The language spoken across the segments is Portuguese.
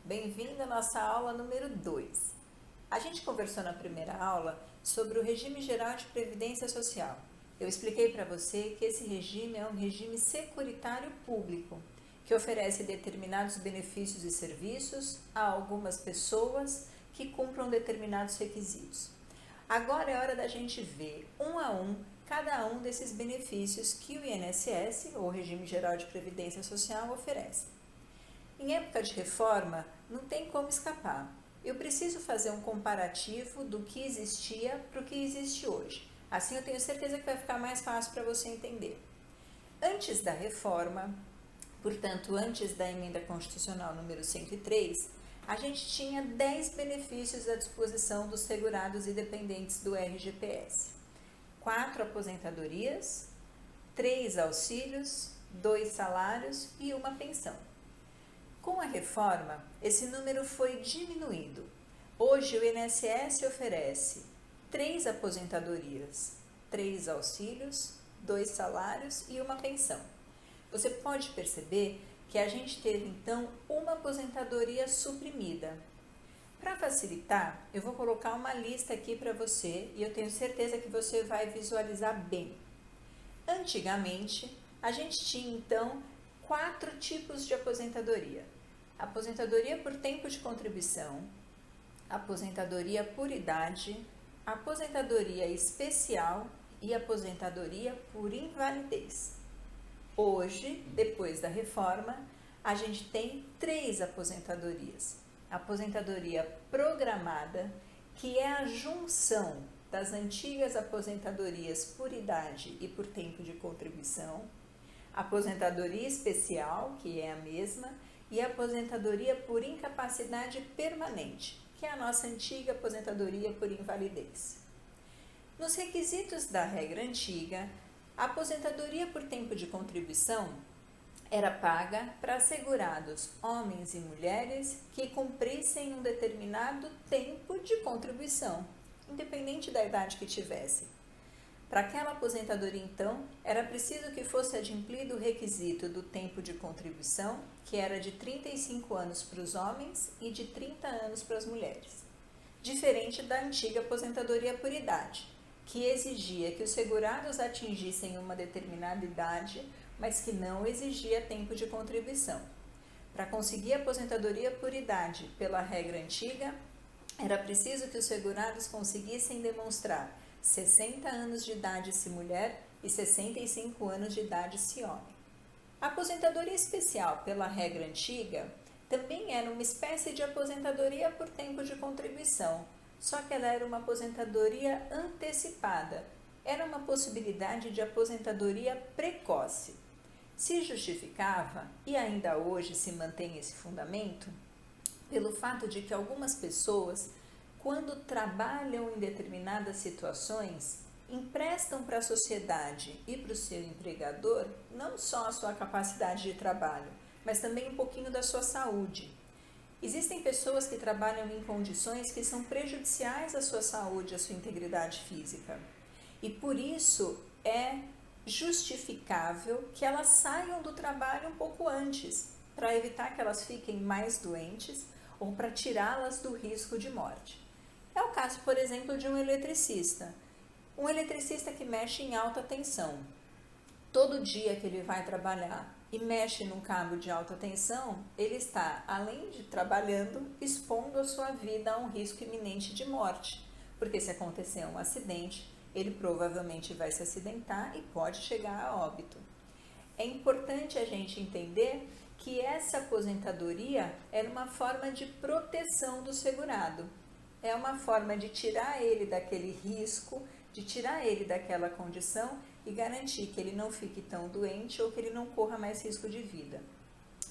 Bem-vindo à nossa aula número 2. A gente conversou na primeira aula sobre o regime geral de previdência social. Eu expliquei para você que esse regime é um regime securitário público, que oferece determinados benefícios e serviços a algumas pessoas que cumpram determinados requisitos. Agora é hora da gente ver um a um cada um desses benefícios que o INSS, ou Regime Geral de Previdência Social, oferece. Em época de reforma, não tem como escapar. Eu preciso fazer um comparativo do que existia para o que existe hoje. Assim eu tenho certeza que vai ficar mais fácil para você entender. Antes da reforma, portanto, antes da emenda constitucional número 103, a gente tinha 10 benefícios à disposição dos segurados e dependentes do RGPS. 4 aposentadorias, 3 auxílios, 2 salários e uma pensão. Com a reforma, esse número foi diminuído. Hoje o INSS oferece 3 aposentadorias, 3 auxílios, 2 salários e uma pensão. Você pode perceber que a gente teve então uma aposentadoria suprimida. Para facilitar, eu vou colocar uma lista aqui para você e eu tenho certeza que você vai visualizar bem. Antigamente, a gente tinha então 4 tipos de aposentadoria: aposentadoria por tempo de contribuição, aposentadoria por idade, aposentadoria especial e aposentadoria por invalidez. Hoje, depois da reforma, a gente tem 3 aposentadorias: aposentadoria programada, que é a junção das antigas aposentadorias por idade e por tempo de contribuição, aposentadoria especial, que é a mesma, e aposentadoria por incapacidade permanente, que é a nossa antiga aposentadoria por invalidez. Nos requisitos da regra antiga, a aposentadoria por tempo de contribuição era paga para assegurados homens e mulheres que cumprissem um determinado tempo de contribuição, independente da idade que tivessem. Para aquela aposentadoria, então, era preciso que fosse adimplido o requisito do tempo de contribuição, que era de 35 anos para os homens e de 30 anos para as mulheres. Diferente da antiga aposentadoria por idade, que exigia que os segurados atingissem uma determinada idade, mas que não exigia tempo de contribuição. Para conseguir a aposentadoria por idade pela regra antiga, era preciso que os segurados conseguissem demonstrar 60 anos de idade se mulher e 65 anos de idade se homem. A aposentadoria especial pela regra antiga também era uma espécie de aposentadoria por tempo de contribuição, só que ela era uma aposentadoria antecipada, era uma possibilidade de aposentadoria precoce. Se justificava, e ainda hoje se mantém esse fundamento, pelo fato de que algumas pessoas, quando trabalham em determinadas situações, emprestam para a sociedade e para o seu empregador não só a sua capacidade de trabalho, mas também um pouquinho da sua saúde. Existem pessoas que trabalham em condições que são prejudiciais à sua saúde, à sua integridade física. E por isso é justificável que elas saiam do trabalho um pouco antes, para evitar que elas fiquem mais doentes ou para tirá-las do risco de morte. É o caso, por exemplo, de um eletricista. Um eletricista que mexe em alta tensão. Todo dia que ele vai trabalhar e mexe num cabo de alta tensão, ele está, além de trabalhando, expondo a sua vida a um risco iminente de morte. Porque se acontecer um acidente, ele provavelmente vai se acidentar e pode chegar a óbito. É importante a gente entender que essa aposentadoria era uma forma de proteção do segurado. É uma forma de tirar ele daquele risco, de tirar ele daquela condição e garantir que ele não fique tão doente ou que ele não corra mais risco de vida.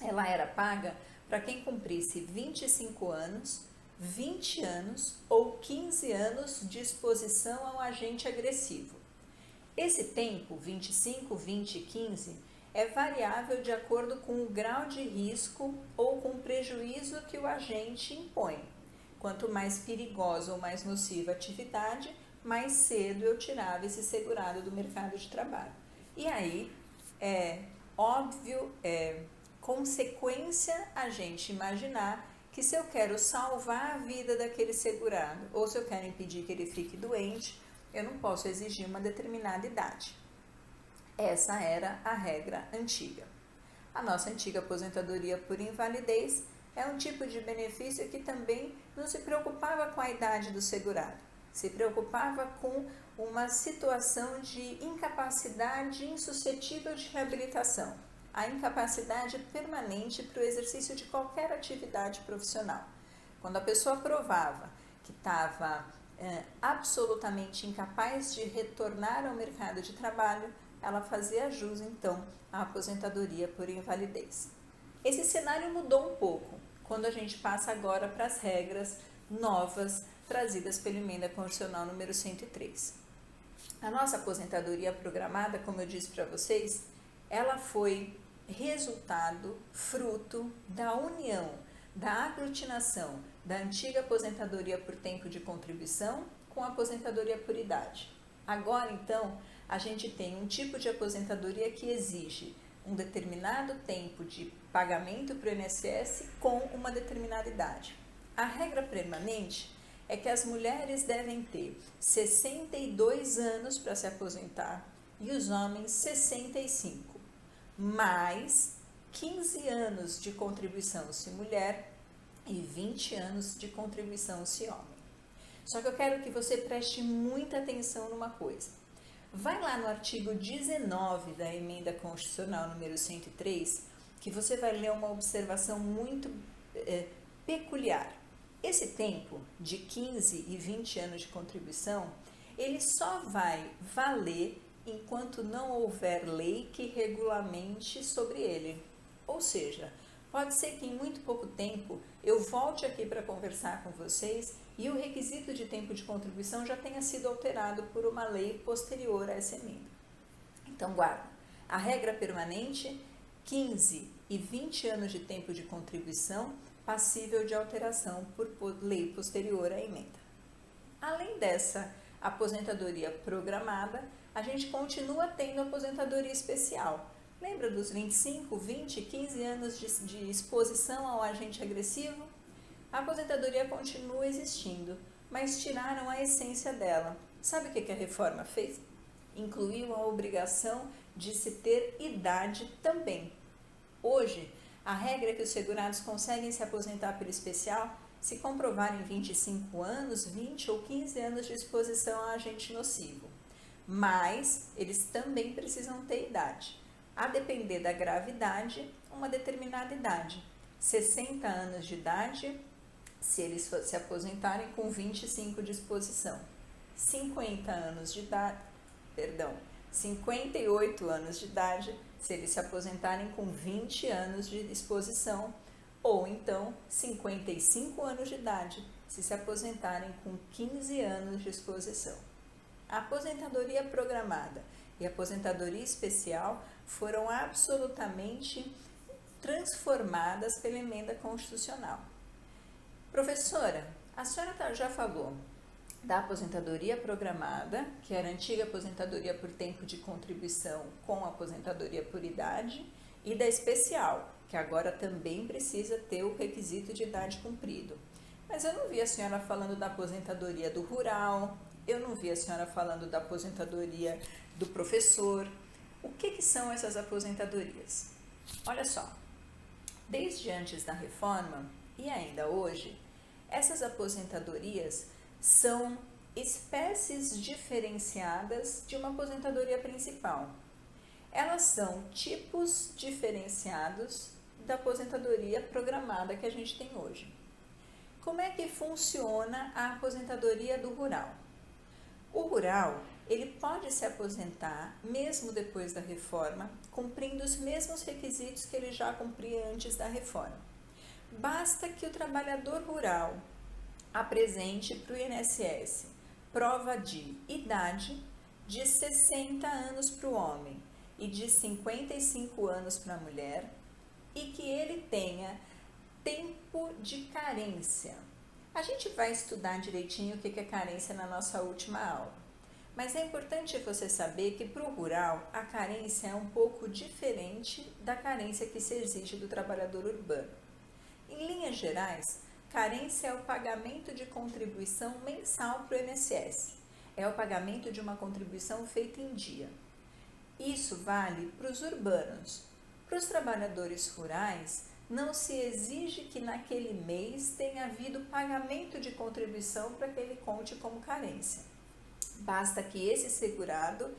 Ela era paga para quem cumprisse 25 anos, 20 anos ou 15 anos de exposição a um agente agressivo. Esse tempo, 25, 20 e 15, é variável de acordo com o grau de risco ou com o prejuízo que o agente impõe. Quanto mais perigosa ou mais nociva a atividade, mais cedo eu tirava esse segurado do mercado de trabalho. E aí, é óbvio, consequência a gente imaginar que se eu quero salvar a vida daquele segurado ou se eu quero impedir que ele fique doente, eu não posso exigir uma determinada idade. Essa era a regra antiga. A nossa antiga aposentadoria por invalidez é um tipo de benefício que também não se preocupava com a idade do segurado, se preocupava com uma situação de incapacidade insuscetível de reabilitação, a incapacidade permanente para o exercício de qualquer atividade profissional. Quando a pessoa provava que estava absolutamente incapaz de retornar ao mercado de trabalho, ela fazia jus, então, à aposentadoria por invalidez. Esse cenário mudou um pouco quando a gente passa agora para as regras novas trazidas pela Emenda Constitucional número 103. A nossa aposentadoria programada, como eu disse para vocês, ela foi resultado, fruto da união, da aglutinação da antiga aposentadoria por tempo de contribuição com a aposentadoria por idade. Agora, então, a gente tem um tipo de aposentadoria que exige um determinado tempo de pagamento para o INSS com uma determinada idade. A regra permanente é que as mulheres devem ter 62 anos para se aposentar e os homens 65, mais 15 anos de contribuição se mulher e 20 anos de contribuição se homem. Só que eu quero que você preste muita atenção numa coisa. Vai lá no artigo 19 da Emenda Constitucional número 103, que você vai ler uma observação muito peculiar. Esse tempo de 15 e 20 anos de contribuição, ele só vai valer enquanto não houver lei que regulamente sobre ele. Ou seja, pode ser que em muito pouco tempo eu volte aqui para conversar com vocês e o requisito de tempo de contribuição já tenha sido alterado por uma lei posterior a essa emenda. Então, guarda. A regra permanente, 15 e 20 anos de tempo de contribuição passível de alteração por lei posterior à emenda. Além dessa aposentadoria programada, a gente continua tendo aposentadoria especial. Lembra dos 25, 20, 15 anos de exposição ao agente agressivo? A aposentadoria continua existindo, mas tiraram a essência dela. Sabe o que a reforma fez? Incluiu a obrigação de se ter idade também. Hoje, a regra é que os segurados conseguem se aposentar pelo especial se comprovarem 25 anos, 20 ou 15 anos de exposição a agente nocivo. Mas eles também precisam ter idade. A depender da gravidade, uma determinada idade. 60 anos de idade, se eles se aposentarem com 25 de exposição. 50 anos de idade, 58 anos de idade, se eles se aposentarem com 20 anos de exposição, ou então 55 anos de idade, se se aposentarem com 15 anos de exposição. A aposentadoria programada e a aposentadoria especial foram absolutamente transformadas pela emenda constitucional. Professora, a senhora já falou da aposentadoria programada, que era a antiga aposentadoria por tempo de contribuição com a aposentadoria por idade, e da especial, que agora também precisa ter o requisito de idade cumprido. Mas eu não vi a senhora falando da aposentadoria do rural, eu não vi a senhora falando da aposentadoria do professor. O que são essas aposentadorias? Olha só, desde antes da reforma e ainda hoje, essas aposentadorias são espécies diferenciadas de uma aposentadoria principal. Elas são tipos diferenciados da aposentadoria programada que a gente tem hoje. Como é que funciona a aposentadoria do rural? O rural, ele pode se aposentar, mesmo depois da reforma, cumprindo os mesmos requisitos que ele já cumpria antes da reforma. Basta que o trabalhador rural apresente para o INSS prova de idade de 60 anos para o homem e de 55 anos para a mulher e que ele tenha tempo de carência. A gente vai estudar direitinho o que é carência na nossa última aula, mas é importante você saber que para o rural a carência é um pouco diferente da carência que se exige do trabalhador urbano. Em linhas gerais, Carência é o pagamento de contribuição mensal para o INSS. É o pagamento de uma contribuição feita em dia. Isso vale para os urbanos. Para os trabalhadores rurais, não se exige que naquele mês tenha havido pagamento de contribuição para que ele conte como carência. Basta que esse segurado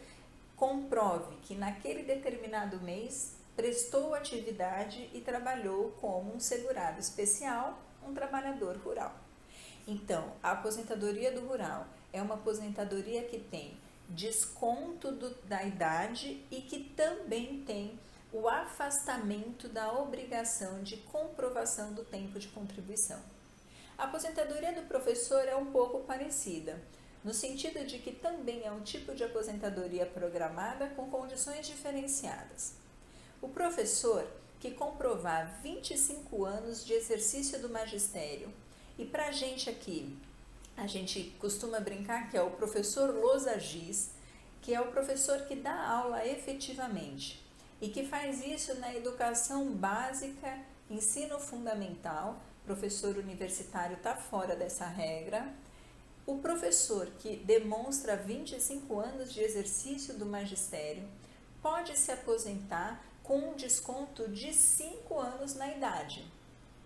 comprove que naquele determinado mês prestou atividade e trabalhou como um segurado especial, um trabalhador rural. Então, a aposentadoria do rural é uma aposentadoria que tem desconto da idade e que também tem o afastamento da obrigação de comprovação do tempo de contribuição. A aposentadoria do professor é um pouco parecida, no sentido de que também é um tipo de aposentadoria programada com condições diferenciadas. O professor que comprovar 25 anos de exercício do magistério, e para a gente aqui, a gente costuma brincar que é o professor Lousa Giz, que é o professor que dá aula efetivamente e que faz isso na educação básica, ensino fundamental, professor universitário está fora dessa regra. O professor que demonstra 25 anos de exercício do magistério pode se aposentar com um desconto de 5 anos na idade.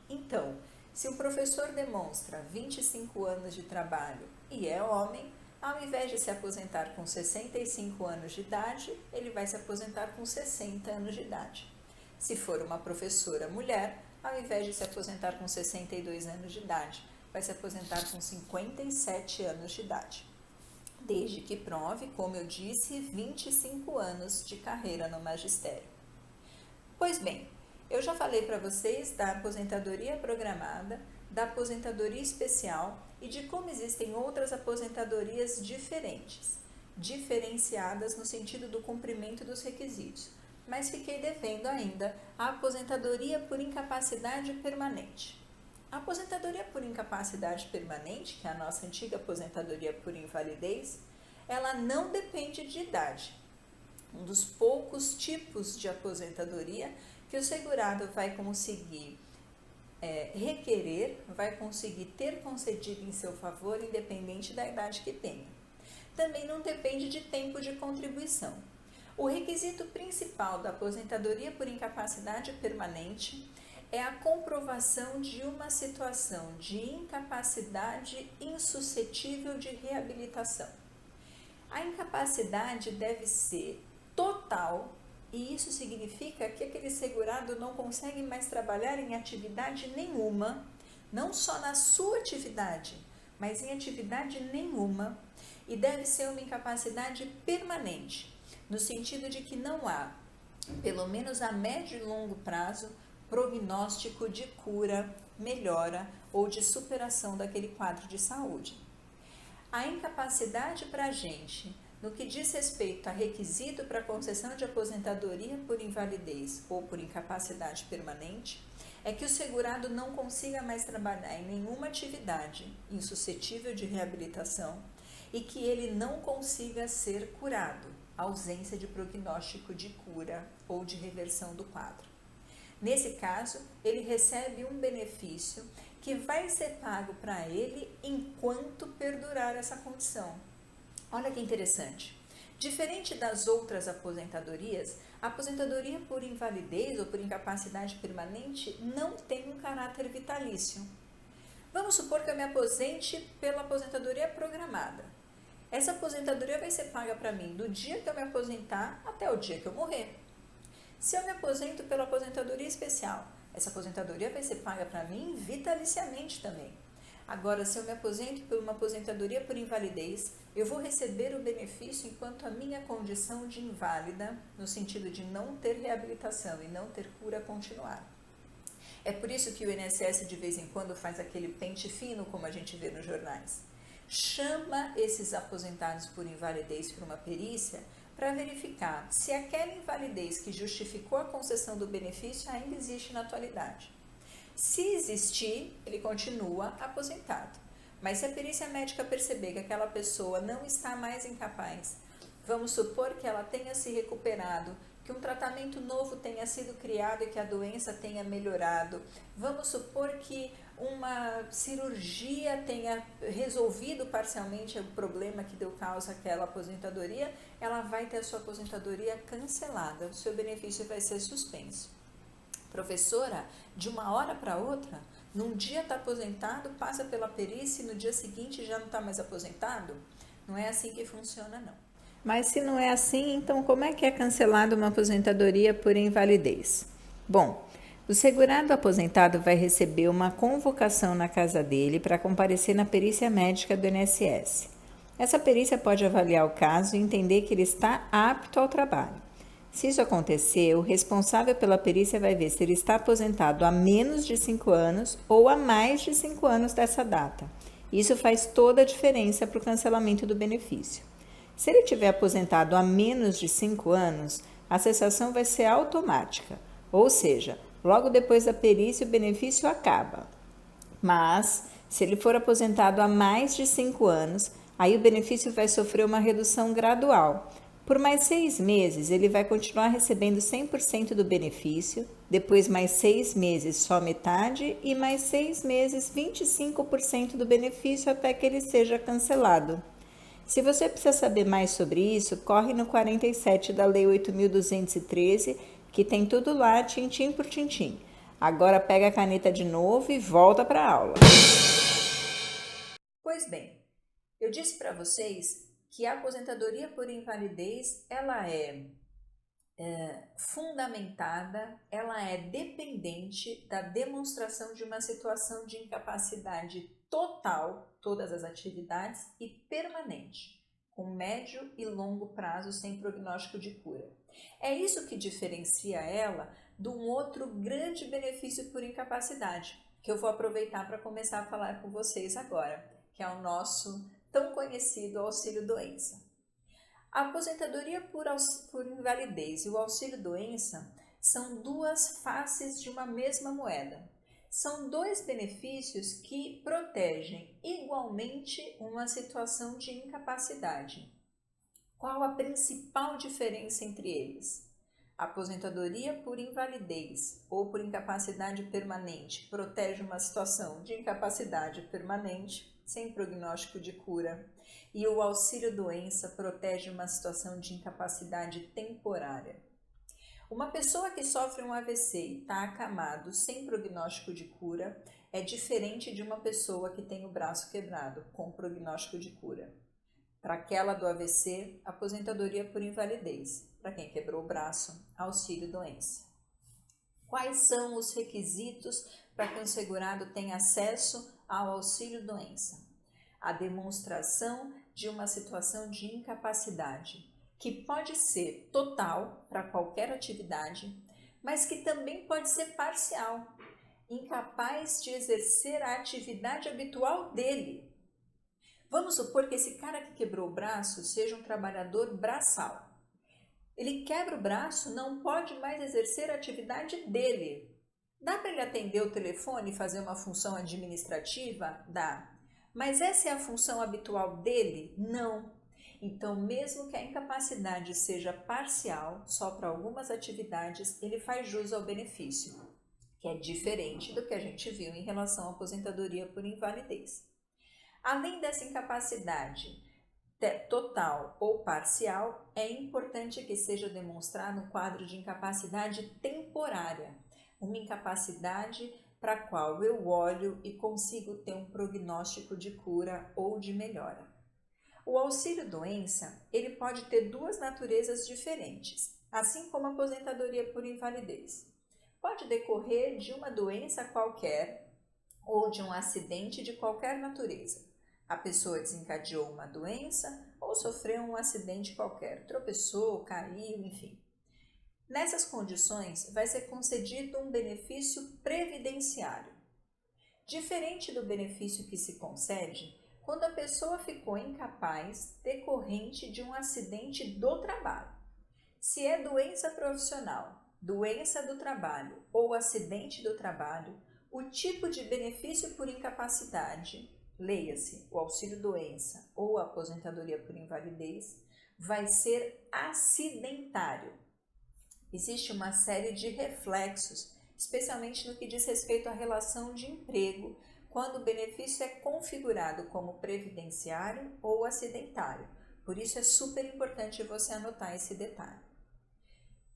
Então, se o professor demonstra 25 anos de trabalho e é homem, ao invés de se aposentar com 65 anos de idade, ele vai se aposentar com 60 anos de idade. Se for uma professora mulher, ao invés de se aposentar com 62 anos de idade, vai se aposentar com 57 anos de idade. Desde que prove, como eu disse, 25 anos de carreira no magistério. Pois bem, eu já falei para vocês da aposentadoria programada, da aposentadoria especial e de como existem outras aposentadorias diferenciadas no sentido do cumprimento dos requisitos. Mas fiquei devendo ainda a aposentadoria por incapacidade permanente. A aposentadoria por incapacidade permanente, que é a nossa antiga aposentadoria por invalidez, ela não depende de idade. Um dos poucos tipos de aposentadoria que o segurado vai conseguir requerer, vai conseguir ter concedido em seu favor, independente da idade que tenha. Também não depende de tempo de contribuição. O requisito principal da aposentadoria por incapacidade permanente é a comprovação de uma situação de incapacidade insuscetível de reabilitação. A incapacidade deve ser total, e isso significa que aquele segurado não consegue mais trabalhar em atividade nenhuma, não só na sua atividade, mas em atividade nenhuma, e deve ser uma incapacidade permanente, no sentido de que não há, pelo menos a médio e longo prazo, prognóstico de cura, melhora ou de superação daquele quadro de saúde. A incapacidade para a gente, no que diz respeito a requisito para concessão de aposentadoria por invalidez ou por incapacidade permanente, é que o segurado não consiga mais trabalhar em nenhuma atividade insuscetível de reabilitação e que ele não consiga ser curado, ausência de prognóstico de cura ou de reversão do quadro. Nesse caso, ele recebe um benefício que vai ser pago para ele enquanto perdurar essa condição. Olha que interessante. Diferente das outras aposentadorias, a aposentadoria por invalidez ou por incapacidade permanente não tem um caráter vitalício. Vamos supor que eu me aposente pela aposentadoria programada. Essa aposentadoria vai ser paga para mim do dia que eu me aposentar até o dia que eu morrer. Se eu me aposento pela aposentadoria especial, essa aposentadoria vai ser paga para mim vitaliciamente também. Agora, se eu me aposento por uma aposentadoria por invalidez, eu vou receber o benefício enquanto a minha condição de inválida, no sentido de não ter reabilitação e não ter cura continuar. É por isso que o INSS de vez em quando faz aquele pente fino, como a gente vê nos jornais. Chama esses aposentados por invalidez para uma perícia para verificar se aquela invalidez que justificou a concessão do benefício ainda existe na atualidade. Se existir, ele continua aposentado. Mas se a perícia médica perceber que aquela pessoa não está mais incapaz, vamos supor que ela tenha se recuperado, que que um tratamento novo tenha sido criado e que a doença tenha melhorado. Vamos supor que uma cirurgia tenha resolvido parcialmente o problema que deu causa àquela aposentadoria, ela vai ter a sua aposentadoria cancelada, o seu benefício vai ser suspenso. Professora, de uma hora para outra, num dia está aposentado, passa pela perícia e no dia seguinte já não está mais aposentado? Não é assim que funciona, não. Mas se não é assim, então como é que é cancelada uma aposentadoria por invalidez? Bom, o segurado aposentado vai receber uma convocação na casa dele para comparecer na perícia médica do INSS. Essa perícia pode avaliar o caso e entender que ele está apto ao trabalho. Se isso acontecer, o responsável pela perícia vai ver se ele está aposentado há menos de 5 anos ou há mais de 5 anos dessa data. Isso faz toda a diferença para o cancelamento do benefício. Se ele tiver aposentado há menos de 5 anos, a cessação vai ser automática, ou seja, logo depois da perícia o benefício acaba. Mas, se ele for aposentado há mais de 5 anos, aí o benefício vai sofrer uma redução gradual. Por mais 6 meses, ele vai continuar recebendo 100% do benefício, depois mais 6 meses só metade e mais 6 meses 25% do benefício até que ele seja cancelado. Se você precisa saber mais sobre isso, corre no 47 da Lei 8.213, que tem tudo lá, tintim por tintim. Agora pega a caneta de novo e volta para a aula. Pois bem, eu disse para vocês que a aposentadoria por invalidez, ela é fundamentada, ela é dependente da demonstração de uma situação de incapacidade total, todas as atividades, e permanente, com médio e longo prazo sem prognóstico de cura. É isso que diferencia ela de um outro grande benefício por incapacidade, que eu vou aproveitar para começar a falar com vocês agora, que é o nosso tão conhecido auxílio-doença. A aposentadoria por invalidez e o auxílio-doença são duas faces de uma mesma moeda. São dois benefícios que protegem igualmente uma situação de incapacidade. Qual a principal diferença entre eles? A aposentadoria por invalidez ou por incapacidade permanente protege uma situação de incapacidade permanente, sem prognóstico de cura, e o auxílio-doença protege uma situação de incapacidade temporária. Uma pessoa que sofre um AVC e está acamado sem prognóstico de cura é diferente de uma pessoa que tem o braço quebrado com prognóstico de cura. Para aquela do AVC, aposentadoria por invalidez. Para quem quebrou o braço, auxílio-doença. Quais são os requisitos para que um segurado tenha acesso ao auxílio-doença? A demonstração de uma situação de incapacidade, que pode ser total para qualquer atividade, mas que também pode ser parcial, incapaz de exercer a atividade habitual dele. Vamos supor que esse cara que quebrou o braço seja um trabalhador braçal. Ele quebra o braço, não pode mais exercer a atividade dele. Dá para ele atender o telefone e fazer uma função administrativa? Dá. Mas essa é a função habitual dele? Não. Então, mesmo que a incapacidade seja parcial, só para algumas atividades, ele faz jus ao benefício, que é diferente do que a gente viu em relação à aposentadoria por invalidez. Além dessa incapacidade total ou parcial, é importante que seja demonstrado um quadro de incapacidade temporária, uma incapacidade para a qual eu olho e consigo ter um prognóstico de cura ou de melhora. O auxílio-doença, ele pode ter duas naturezas diferentes, assim como a aposentadoria por invalidez. Pode decorrer de uma doença qualquer ou de um acidente de qualquer natureza. A pessoa desencadeou uma doença ou sofreu um acidente qualquer, tropeçou, caiu, enfim. Nessas condições, vai ser concedido um benefício previdenciário. Diferente do benefício que se concede quando a pessoa ficou incapaz decorrente de um acidente do trabalho. Se é doença profissional, doença do trabalho ou acidente do trabalho, o tipo de benefício por incapacidade, leia-se o auxílio-doença ou a aposentadoria por invalidez, vai ser acidentário. existe uma série de reflexos, especialmente no que diz respeito à relação de emprego, quando o benefício é configurado como previdenciário ou acidentário. Por isso é super importante você anotar esse detalhe.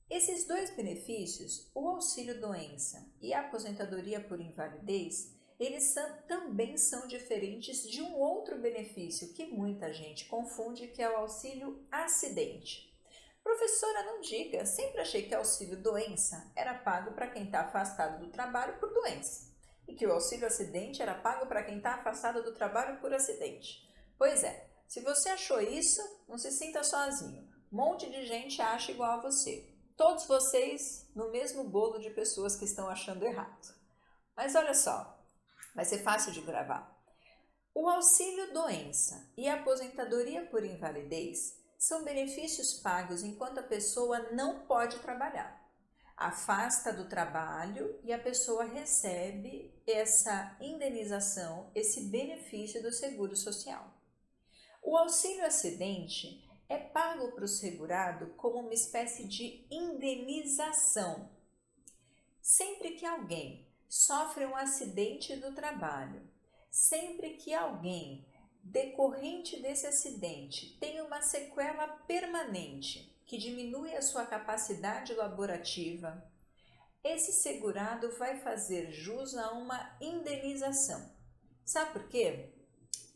Esses dois benefícios, o auxílio-doença e a aposentadoria por invalidez, eles também são diferentes de um outro benefício que muita gente confunde, que é o auxílio-acidente. Professora, não diga, sempre achei que auxílio-doença era pago para quem está afastado do trabalho por doença e que o auxílio-acidente era pago para quem está afastado do trabalho por acidente. Pois é, se você achou isso, não se sinta sozinho. Um monte de gente acha igual a você. Todos vocês no mesmo bolo de pessoas que estão achando errado. Mas olha só, vai ser fácil de gravar. O auxílio-doença e a aposentadoria por invalidez são benefícios pagos enquanto a pessoa não pode trabalhar. Afasta do trabalho e a pessoa recebe essa indenização, esse benefício do seguro social. O auxílio-acidente é pago para o segurado como uma espécie de indenização. Sempre que alguém sofre um acidente do trabalho, sempre que alguém, decorrente desse acidente, tem uma sequela permanente que diminui a sua capacidade laborativa, esse segurado vai fazer jus a uma indenização. Sabe por quê?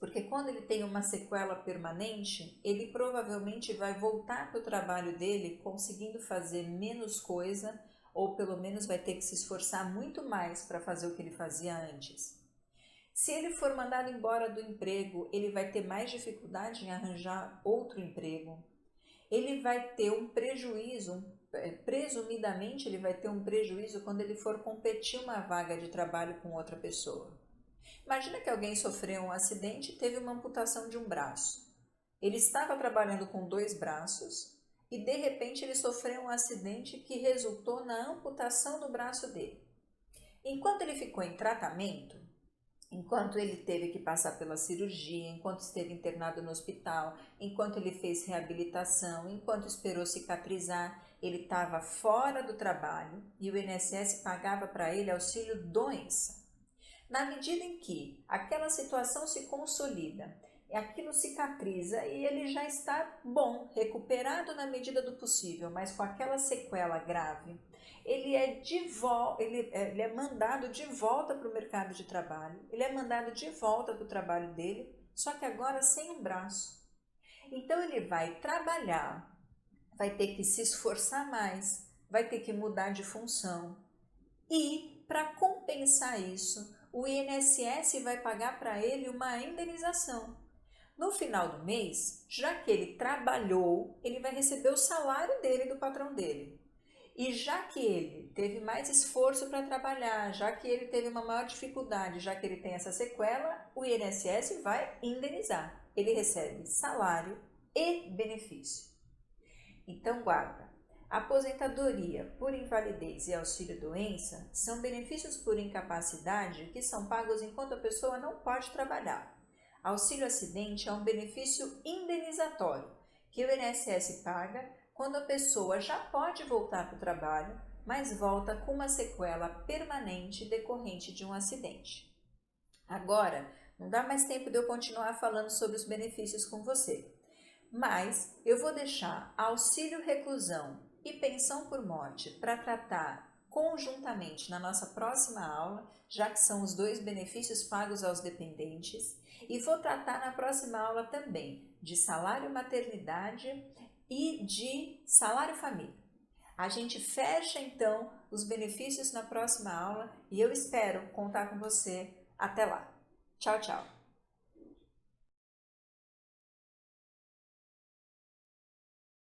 Porque quando ele tem uma sequela permanente, ele provavelmente vai voltar para o trabalho dele conseguindo fazer menos coisa, ou pelo menos vai ter que se esforçar muito mais para fazer o que ele fazia antes. Se ele for mandado embora do emprego, ele vai ter mais dificuldade em arranjar outro emprego. Ele vai ter um prejuízo, presumidamente ele vai ter um prejuízo quando ele for competir uma vaga de trabalho com outra pessoa. Imagina que alguém sofreu um acidente e teve uma amputação de um braço. Ele estava trabalhando com 2 braços e de repente ele sofreu um acidente que resultou na amputação do braço dele. Enquanto ele ficou em tratamento, enquanto ele teve que passar pela cirurgia, enquanto esteve internado no hospital, enquanto ele fez reabilitação, enquanto esperou cicatrizar, ele estava fora do trabalho e o INSS pagava para ele auxílio-doença. Na medida em que aquela situação se consolida, aquilo cicatriza e ele já está bom, recuperado na medida do possível, mas com aquela sequela grave, ele é mandado de volta para o mercado de trabalho, ele é mandado de volta para o trabalho dele, só que agora sem um braço. Então ele vai trabalhar, vai ter que se esforçar mais, vai ter que mudar de função e, para compensar isso, o INSS vai pagar para ele uma indenização. No final do mês, já que ele trabalhou, ele vai receber o salário dele do patrão dele. E já que ele teve mais esforço para trabalhar, já que ele teve uma maior dificuldade, já que ele tem essa sequela, o INSS vai indenizar. Ele recebe salário e benefício. Então guarda. Aposentadoria por invalidez e auxílio-doença são benefícios por incapacidade que são pagos enquanto a pessoa não pode trabalhar. Auxílio-acidente é um benefício indenizatório que o INSS paga quando a pessoa já pode voltar para o trabalho, mas volta com uma sequela permanente decorrente de um acidente. Agora, não dá mais tempo de eu continuar falando sobre os benefícios com você, mas eu vou deixar auxílio-reclusão e pensão por morte para tratar conjuntamente na nossa próxima aula, já que são os 2 benefícios pagos aos dependentes, e vou tratar na próxima aula também de salário maternidade e de salário família. A gente fecha então os benefícios na próxima aula e eu espero contar com você. Até lá. Tchau, tchau.